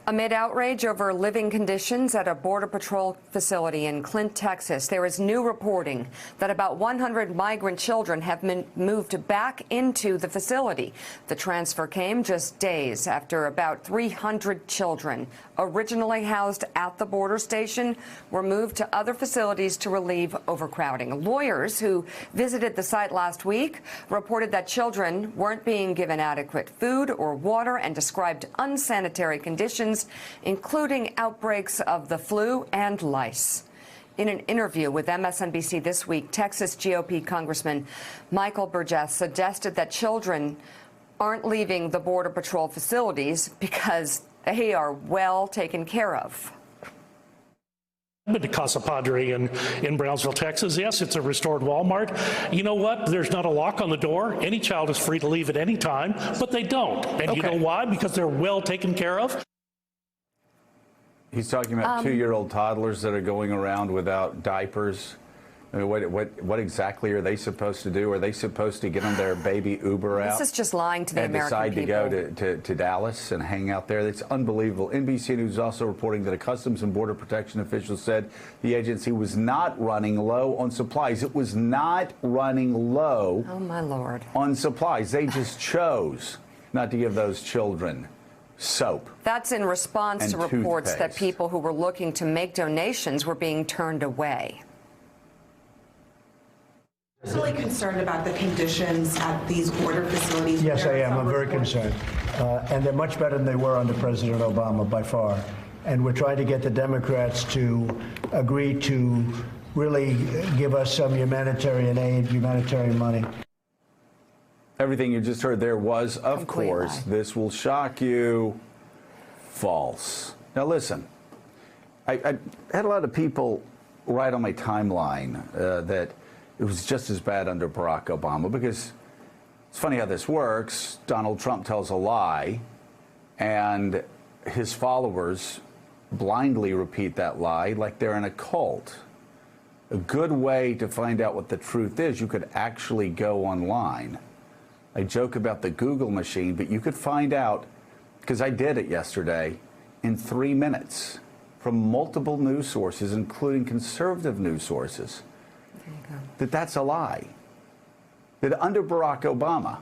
Amid outrage over living conditions at a Border Patrol facility in Clint, Texas, there is new reporting that about 100 migrant children have been moved back into the facility. The transfer came just days after about 300 children originally housed at the border station were moved to other facilities to relieve overcrowding. Lawyers who visited the site last week reported that children weren't being given adequate food or water and described unsanitary conditions, including outbreaks of the flu and lice. In an interview with MSNBC this week, Texas GOP Congressman Michael Burgess suggested that children aren't leaving the Border Patrol facilities because they are well taken care of. I've been to Casa Padre in Brownsville, Texas. Yes, it's a restored Walmart. You know what? There's not a lock on the door. Any child is free to leave at any time, but they don't. And You know why? Because they're well taken care of. He's talking about 2-year-old toddlers that are going around without diapers. I mean, what exactly are they supposed to do? Are they supposed to get on their baby Uber out? This is just lying to the American people. And decide to go to Dallas and hang out there? It's unbelievable. NBC News is also reporting that a Customs and Border Protection official said the agency was not running low on supplies. It was not running low. Oh, my Lord. On supplies. They just chose not to give those children soap. That's in response to reports that people who were looking to make donations were being turned away. Really concerned about the conditions at these border facilities? Yes, I am. I'm very concerned. And they're much better than they were under President Obama, by far. And we're trying to get the Democrats to agree to really give us some humanitarian aid, humanitarian money. Everything you just heard there was, of course, this will shock you, false. Now, listen, I had a lot of people write on my timeline that it was just as bad under Barack Obama, because it's funny how this works. Donald Trump tells a lie, and his followers blindly repeat that lie like they're in a cult. A good way to find out what the truth is, you could actually go online. I joke about the Google machine, but you could find out, because I did it yesterday, in 3 minutes from multiple news sources, including conservative news sources, that's a lie. That under Barack Obama,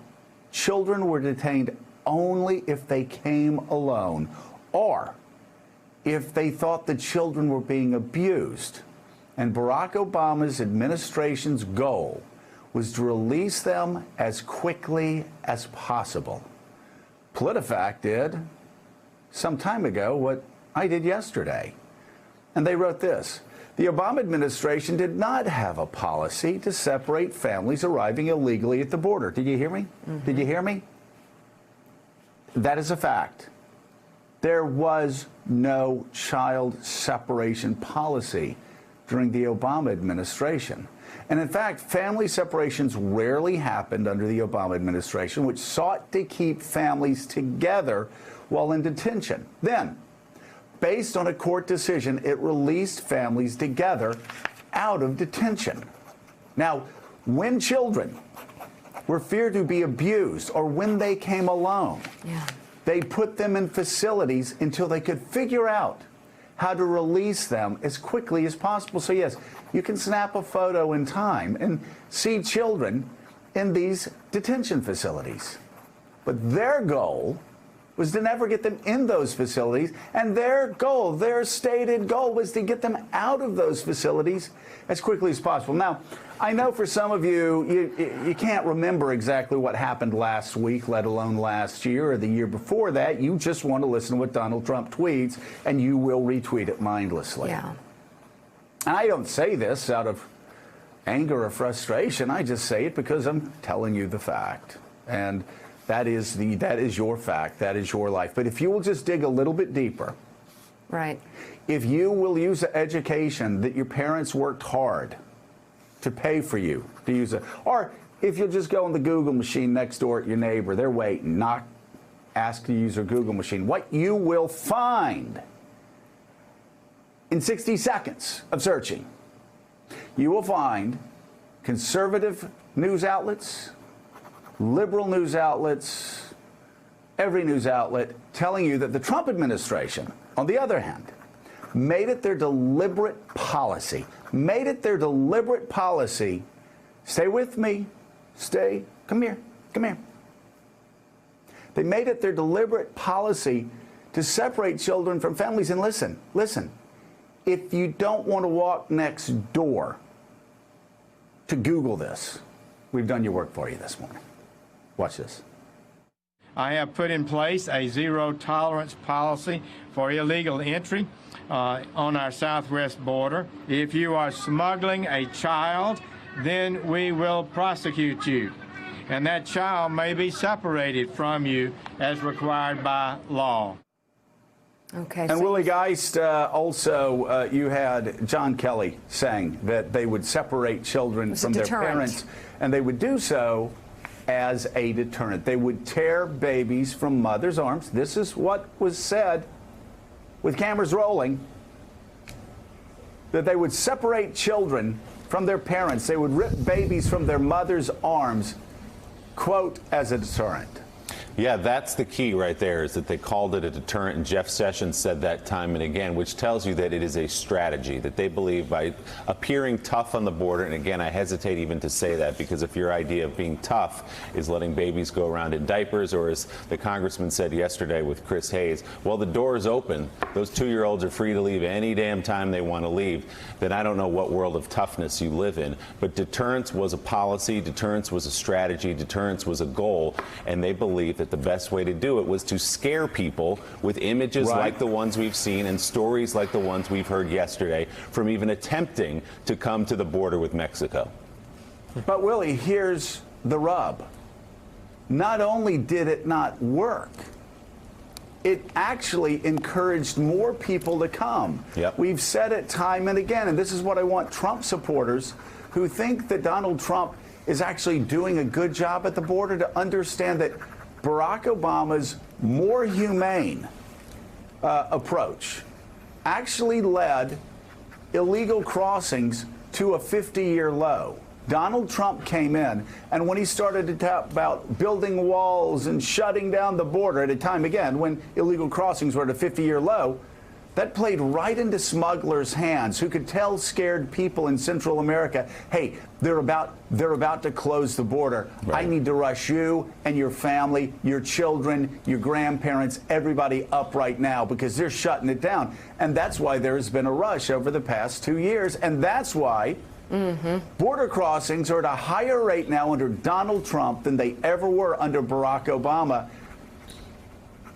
children were detained only if they came alone or if they thought the children were being abused. And Barack Obama's administration's goal was to release them as quickly as possible. PolitiFact did some time ago what I did yesterday. And they wrote this: the Obama administration did not have a policy to separate families arriving illegally at the border. Did you hear me? Mm-hmm. Did you hear me? That is a fact. There was no child separation policy during the Obama administration. And in fact, family separations rarely happened under the Obama administration, which sought to keep families together while in detention. Then, based on a court decision, it released families together out of detention. Now, when children were feared to be abused or when they came alone, they put them in facilities until they could figure out how to release them as quickly as possible. So yes, you can snap a photo in time and see children in these detention facilities. But their goal was to never get them in those facilities, and their goal, their stated goal, was to get them out of those facilities as quickly as possible. Now, I know for some of you, you can't remember exactly what happened last week, let alone last year or the year before that. You just want to listen to what Donald Trump tweets, and you will retweet it mindlessly. Yeah. And I don't say this out of anger or frustration. I just say it because I'm telling you the fact. And that is your fact. That is your life. But if you will just dig a little bit deeper, right? If you will use the education that your parents worked hard to pay for you to use it, or if you'll just go on the Google machine next door at your neighbor, they're waiting, ask to use their Google machine, what you will find in 60 seconds of searching, you will find conservative news outlets, liberal news outlets, every news outlet telling you that the Trump administration, on the other hand, made it their deliberate policy, stay with me, come here. They made it their deliberate policy to separate children from families. And listen, if you don't want to walk next door to Google this, we've done your work for you this morning. Watch this. I have put in place a zero-tolerance policy for illegal entry on our southwest border. If you are smuggling a child, then we will prosecute you. And that child may be separated from you as required by law. Okay. And Willie Geist, also, you had John Kelly saying that they would separate children from their parents, and they would do so as a deterrent. They would tear babies from mothers' arms. This is what was said with cameras rolling, that they would separate children from their parents. They would rip babies from their mothers' arms, quote, as a deterrent. Yeah, that's the key right there, is that they called it a deterrent, and Jeff Sessions said that time and again, which tells you that it is a strategy, that they believe by appearing tough on the border, and again, I hesitate even to say that, because if your idea of being tough is letting babies go around in diapers, or as the congressman said yesterday with Chris Hayes, well, the door is open, those 2-year-olds are free to leave any damn time they want to leave, then I don't know what world of toughness you live in. But deterrence was a policy, deterrence was a strategy, deterrence was a goal, and they believe that the best way to do it was to scare people with images like the ones we've seen and stories like the ones we've heard yesterday from even attempting to come to the border with Mexico. But Willie, here's the rub. Not only did it not work, it actually encouraged more people to come. Yep. We've said it time and again, and this is what I want Trump supporters who think that Donald Trump is actually doing a good job at the border to understand that Barack Obama's more humane approach actually led illegal crossings to a 50-year low. Donald Trump came in, and when he started to talk about building walls and shutting down the border at a time, again, when illegal crossings were at a 50-year low, that played right into smugglers' hands, who could tell scared people in Central America, hey, they're about to close the border. I need to rush you and your family, your children, your grandparents, everybody up right now, because they're shutting it down. And that's why there has been a rush over the past 2 years. And that's why border crossings are at a higher rate now under Donald Trump than they ever were under Barack Obama.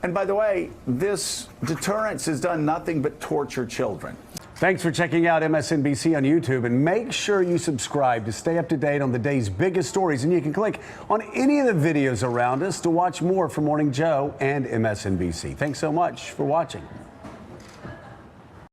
And by the way, this deterrence has done nothing but torture children. Thanks for checking out MSNBC on YouTube, and make sure you subscribe to stay up to date on the day's biggest stories. And you can click on any of the videos around us to watch more from Morning Joe and MSNBC. Thanks so much for watching.